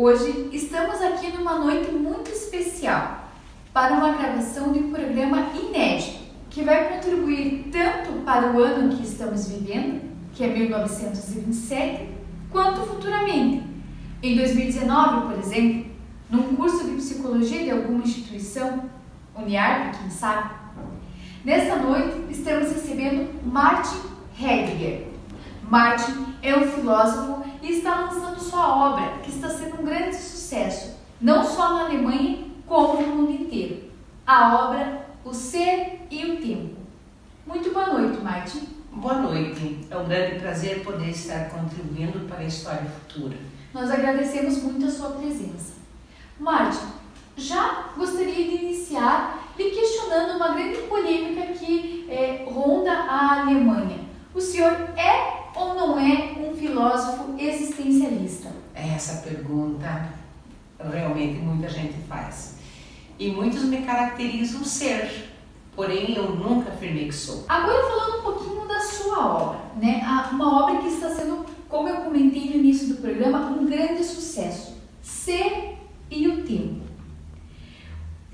Hoje estamos aqui numa noite muito especial para uma gravação de um programa inédito que vai contribuir tanto para o ano que estamos vivendo, que é 1927, quanto futuramente. Em 2019, por exemplo, num curso de psicologia de alguma instituição, Uniarp, quem sabe, nesta noite estamos recebendo Martin Heidegger. Martin é um filósofo e está lançando sua obra, que está sendo um grande sucesso, não só na Alemanha, como no mundo inteiro. A obra O Ser e o Tempo. Muito boa noite, Martin. Boa noite. É um grande prazer poder estar contribuindo para a história futura. Nós agradecemos muito a sua presença. Martin, já gostaria de iniciar lhe questionando uma grande polêmica que ronda a Alemanha. O senhor é ou não é um filósofo existencialista? Essa pergunta realmente muita gente faz. E muitos me caracterizam ser, porém eu nunca afirmei que sou. Agora falando um pouquinho da sua obra, né? Uma obra que está sendo, como eu comentei no início do programa, um grande sucesso. Ser e o Tempo.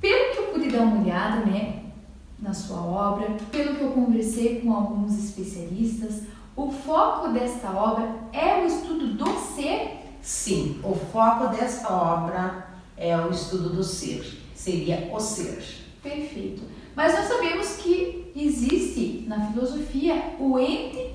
Pelo que eu pude dar uma olhada, né, na sua obra, pelo que eu conversei com alguns especialistas, o foco desta obra é o estudo do ser? Sim, o foco desta obra é o estudo do ser, seria o ser. Perfeito. Mas nós sabemos que existe na filosofia o ente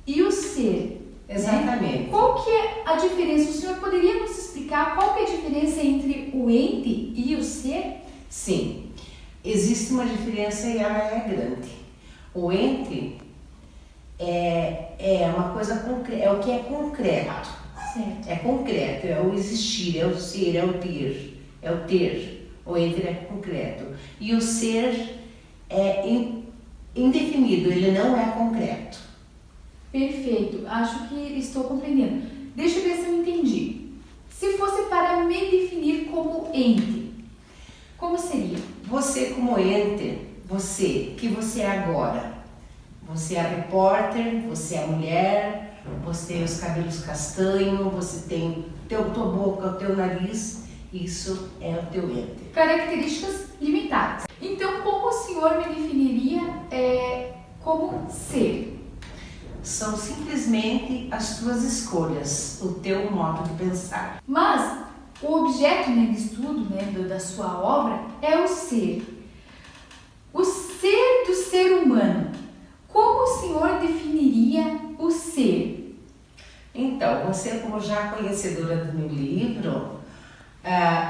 e o ser. Exatamente. Né? Qual que é a diferença? O senhor poderia nos explicar qual que é a diferença entre o ente e o ser? Sim, existe uma diferença e ela é grande. O ente é uma coisa concreta, é o que é concreto. Certo. É concreto, é o existir, é o ser, é o ter. É o ter. O ente é concreto. E o ser é indefinido, ele não é concreto. Perfeito, acho que estou compreendendo. Deixa eu ver se eu entendi. Se fosse para me definir como ente, como seria? Você como ente, você, que você é agora? Você é a repórter, você é a mulher, você tem os cabelos castanhos, você tem tua boca, o teu nariz, isso é o teu ente. Características limitadas. Então, como o senhor me definiria como ser? São simplesmente as tuas escolhas, o teu modo de pensar. Mas o objeto, né, de estudo, né, da sua obra é o ser. O ser do ser humano. Como o senhor definiria o ser? Então, você como já conhecedora do meu livro,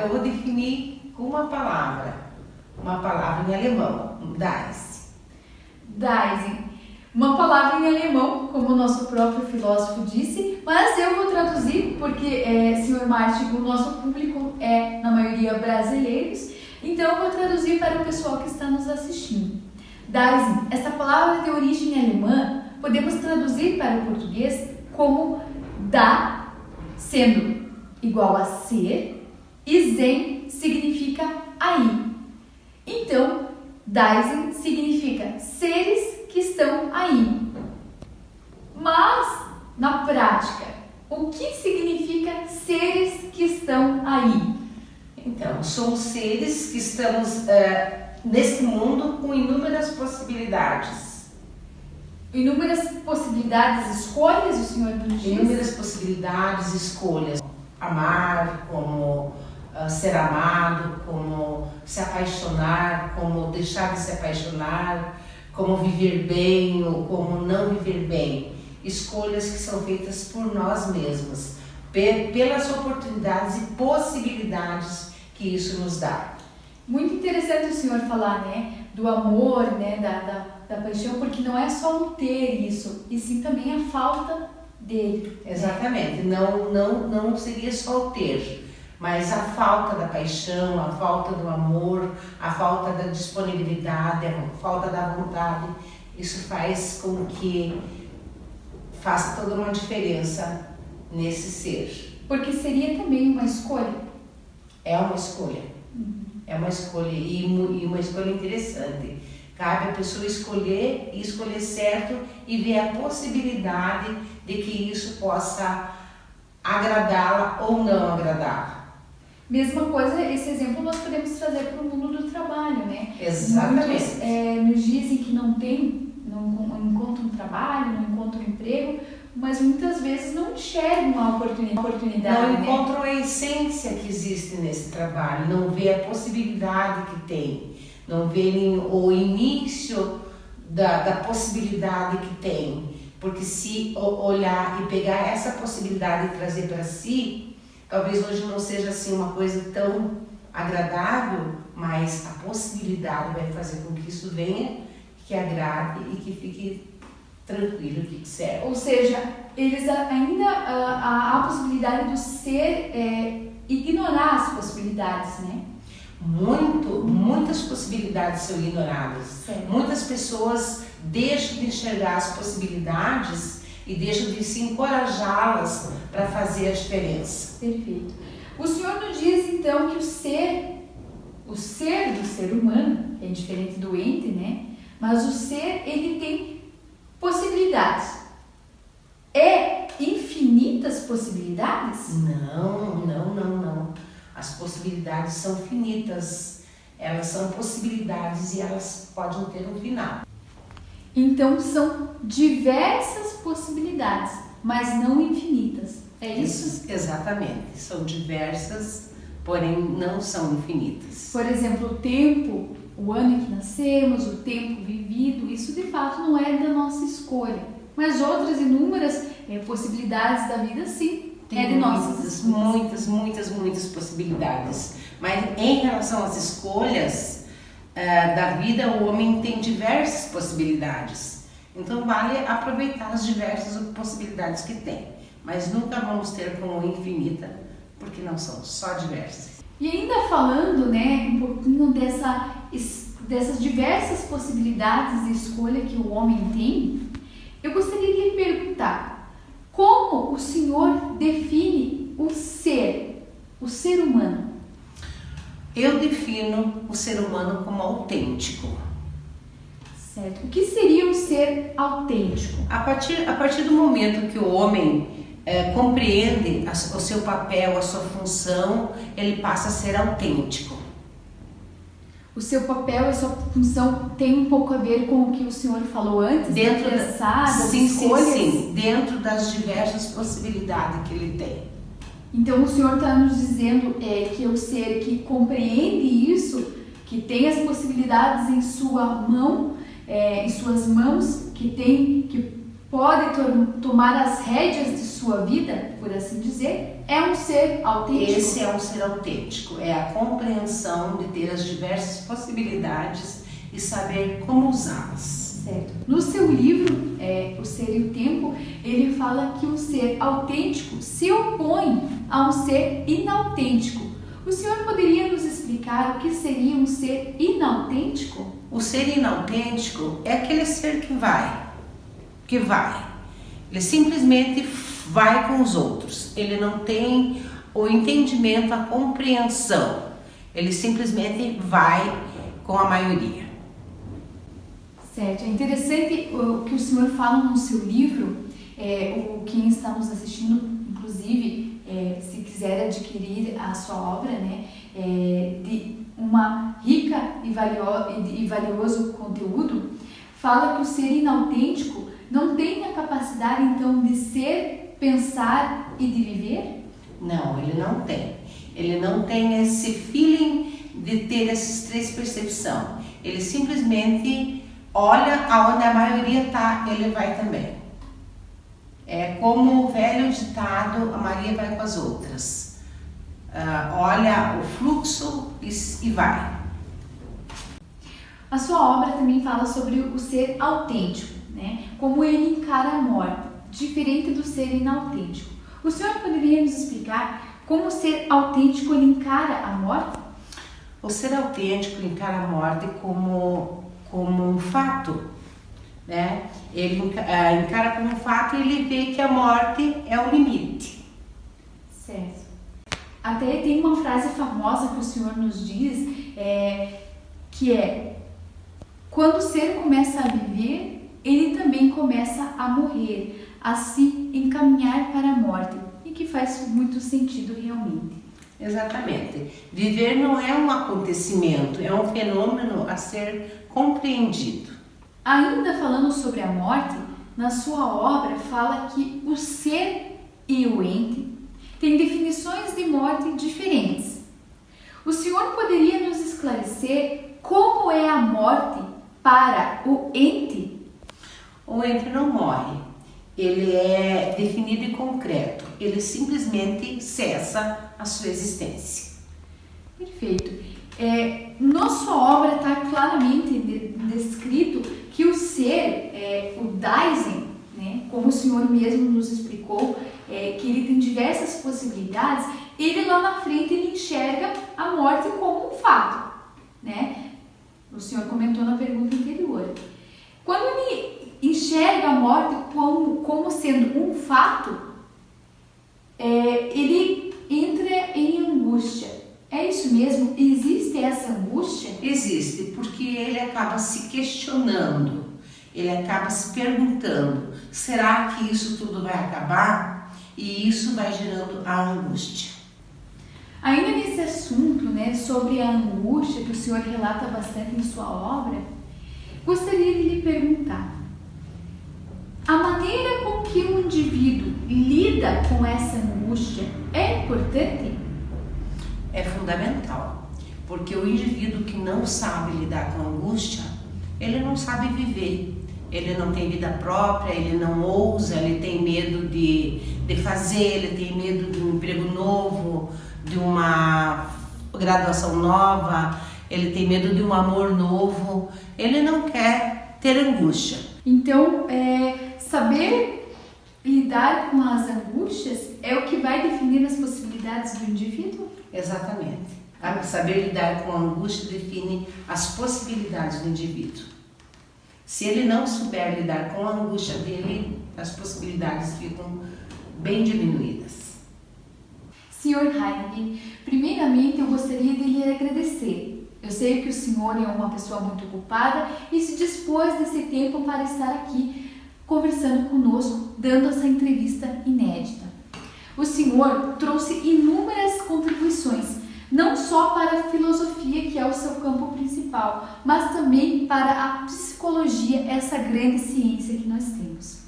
eu vou definir com uma palavra em alemão, Das. Das. Uma palavra em alemão, como o nosso próprio filósofo disse, mas eu vou traduzir porque, Sr. Martin, o nosso público é, na maioria, brasileiros, então eu vou traduzir para o pessoal que está nos assistindo. Dasein, essa palavra de origem alemã, podemos traduzir para o português como da, sendo igual a ser, e Sein significa aí. Então, Dasein significa seres que estão aí. Mas, na prática, o que significa seres que estão aí? Então, somos seres que estamos nesse mundo com inúmeras possibilidades. Inúmeras possibilidades, escolhas, o senhor nos diz? Inúmeras possibilidades, escolhas. Amar, como ser amado, como se apaixonar, como deixar de se apaixonar, como viver bem ou como não viver bem. Escolhas que são feitas por nós mesmos, pelas oportunidades e possibilidades que isso nos dá. Muito interessante o senhor falar, né, do amor, né, da paixão, porque não é só o ter isso, e sim também a falta dele. Exatamente, não seria só o ter, mas a falta da paixão, a falta do amor, a falta da disponibilidade, a falta da vontade, isso faz com que faça toda uma diferença nesse ser. Porque seria também uma escolha. É uma escolha. É uma escolha e uma escolha interessante. Cabe a pessoa escolher e escolher certo e ver a possibilidade de que isso possa agradá-la ou não agradá-la. Mesma coisa, esse exemplo nós podemos trazer para o mundo do trabalho, né? Exatamente. Muitos nos dizem que não encontram trabalho, não encontram emprego, mas muitas vezes não enxergam a oportunidade. Não encontram a essência que existe nesse trabalho, não vê a possibilidade que tem, não vê o início da possibilidade que tem. Porque se olhar e pegar essa possibilidade e trazer para si, talvez hoje não seja assim uma coisa tão agradável, mas a possibilidade vai fazer com que isso venha, que agrade e que fique tranquilo, que certo. Ou seja, eles ainda há a possibilidade do ser ignorar as possibilidades, né? Muitas possibilidades são ignoradas. Certo. Muitas pessoas deixam de enxergar as possibilidades e deixam de se encorajá-las para fazer a diferença. Perfeito. O Senhor nos diz então que o ser do ser humano, que é diferente do ente, né? Mas o ser, ele tem possibilidades. É infinitas possibilidades? Não. As possibilidades são finitas. Elas são possibilidades e elas podem ter um final. Então são diversas possibilidades, mas não infinitas. É isso? Exatamente. São diversas, porém não são infinitas. Por exemplo, o tempo, o ano em que nascemos, o tempo vivido, isso de fato não é da nossa escolha. Mas outras inúmeras possibilidades da vida, sim, é de nossas escolhas. Muitas possibilidades. Mas em relação às escolhas da vida, o homem tem diversas possibilidades. Então vale aproveitar as diversas possibilidades que tem. Mas nunca vamos ter como infinita, porque não são só diversas. E ainda falando, né, um pouquinho dessas diversas possibilidades de escolha que o homem tem, eu gostaria de lhe perguntar, como o Senhor define o ser humano? Eu defino o ser humano como autêntico. Certo. O que seria um ser autêntico? A partir do momento que o homem compreende o seu papel, a sua função, ele passa a ser autêntico. O seu papel e a sua função tem um pouco a ver com o que o senhor falou antes? Dentro sim, dentro das diversas possibilidades que ele tem. Então o senhor está nos dizendo que é o ser que compreende isso, que tem as possibilidades em sua mão, em suas mãos, que pode tomar as rédeas de sua vida, por assim dizer, é um ser autêntico. Esse é um ser autêntico, é a compreensão de ter as diversas possibilidades e saber como usá-las. Certo. No seu livro, O Ser e o Tempo, ele fala que o ser autêntico se opõe a um ser inautêntico. O senhor poderia nos explicar o que seria um ser inautêntico? O ser inautêntico é aquele ser que vai. Ele simplesmente vai com os outros. Ele não tem o entendimento, a compreensão. Ele simplesmente vai com a maioria. Certo. É interessante o que o senhor fala no seu livro. Quem está nos assistindo, inclusive, se quiser adquirir a sua obra, né, de uma rica e valioso conteúdo, fala que o ser inautêntico não tem a capacidade, então, de ser, pensar e de viver? Não, ele não tem. Ele não tem esse feeling de ter essas três percepções. Ele simplesmente olha aonde a maioria está, ele vai também. É como o velho ditado, a Maria vai com as outras. Olha o fluxo e vai. A sua obra também fala sobre o ser autêntico, né? Como ele encara a morte, diferente do ser inautêntico. O senhor poderia nos explicar como o ser autêntico ele encara a morte? O ser autêntico encara a morte como um fato, né? Ele encara como um fato e ele vê que a morte é o limite. Certo. Até tem uma frase famosa que o senhor nos diz, que é: quando o ser começa a viver, ele também começa a morrer, a se encaminhar para a morte. E que faz muito sentido realmente. Exatamente. Viver não é um acontecimento, é um fenômeno a ser compreendido. Ainda falando sobre a morte, na sua obra fala que o ser e o ente têm definições de morte diferentes. O senhor poderia nos esclarecer como é a morte para o ente? O ente não morre, ele é definido e concreto, ele simplesmente cessa a sua existência. Perfeito. Na sua obra está claramente descrito que o ser, o Daisen, né, como o senhor mesmo nos explicou, que ele tem diversas possibilidades, ele lá na frente ele enxerga a morte como um fato, né? O senhor comentou na pergunta anterior. Quando ele enxerga a morte como sendo um fato, ele entra em angústia. É isso mesmo? Existe essa angústia? Existe, porque ele acaba se questionando, ele acaba se perguntando, será que isso tudo vai acabar? E isso vai gerando a angústia. Ainda nesse assunto, né, sobre a angústia que o senhor relata bastante em sua obra, gostaria de lhe perguntar: a maneira com que o indivíduo lida com essa angústia é importante? É fundamental, porque o indivíduo que não sabe lidar com a angústia, ele não sabe viver, ele não tem vida própria, ele não ousa, ele tem medo de fazer, ele tem medo de um emprego novo, de uma graduação nova, ele tem medo de um amor novo, ele não quer ter angústia. Então, saber lidar com as angústias é o que vai definir as possibilidades do indivíduo? Exatamente. Saber lidar com a angústia define as possibilidades do indivíduo. Se ele não souber lidar com a angústia dele, as possibilidades ficam bem diminuídas. Senhor Heinrich, primeiramente eu gostaria de lhe agradecer. Eu sei que o senhor é uma pessoa muito ocupada e se dispôs desse tempo para estar aqui conversando conosco, dando essa entrevista inédita. O senhor trouxe inúmeras contribuições, não só para a filosofia, que é o seu campo principal, mas também para a psicologia, essa grande ciência que nós temos.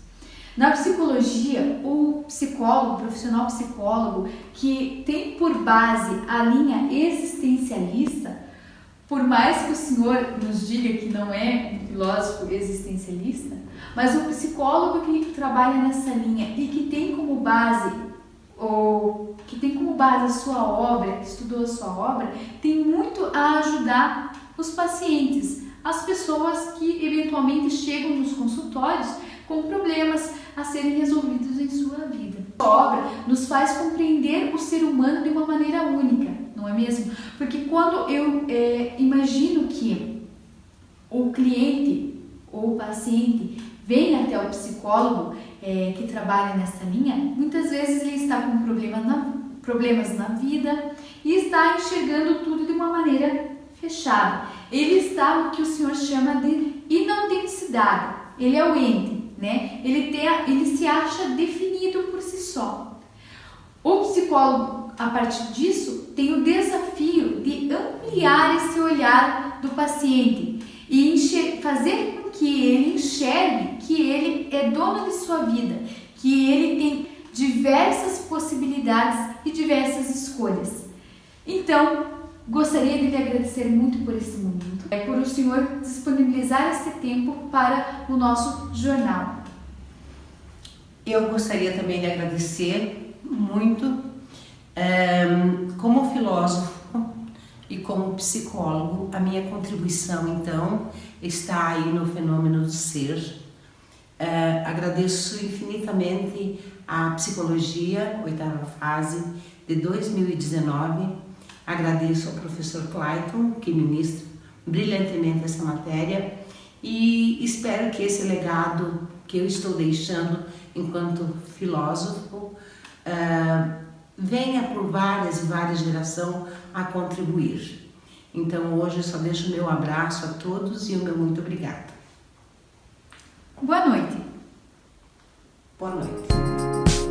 Na psicologia, o psicólogo, o profissional psicólogo, que tem por base a linha existencialista, por mais que o senhor nos diga que não é um filósofo existencialista, mas o psicólogo que trabalha nessa linha e que tem como base a sua obra, estudou a sua obra, tem muito a ajudar os pacientes, as pessoas que eventualmente chegam nos consultórios com problemas a serem resolvidos em sua vida. A obra nos faz compreender o ser humano de uma maneira única, não é mesmo? Porque quando eu imagino que o cliente ou o paciente vem até o psicólogo que trabalha nessa linha, muitas vezes ele está com problemas na vida e está enxergando tudo de uma maneira fechada. Ele está no que o senhor chama de inautenticidade. Ele é o ente, né? Ele se acha definido por si só. O psicólogo, a partir disso, tem o desafio de ampliar esse olhar do paciente e fazer com que ele enxergue que ele é dono de sua vida, que ele tem diversas possibilidades e diversas escolhas. Então, gostaria de lhe agradecer muito por esse momento, por o senhor disponibilizar esse tempo para o nosso jornal. Eu gostaria também de agradecer muito, como filósofo e como psicólogo, a minha contribuição, então, está aí no fenômeno do ser. Agradeço infinitamente a psicologia, 8ª fase, de 2019. Agradeço ao professor Clayton, que ministra brilhantemente essa matéria, e espero que esse legado que eu estou deixando enquanto filósofo venha por várias e várias gerações a contribuir. Então hoje eu só deixo o meu abraço a todos e o meu muito obrigada. Boa noite. Boa noite.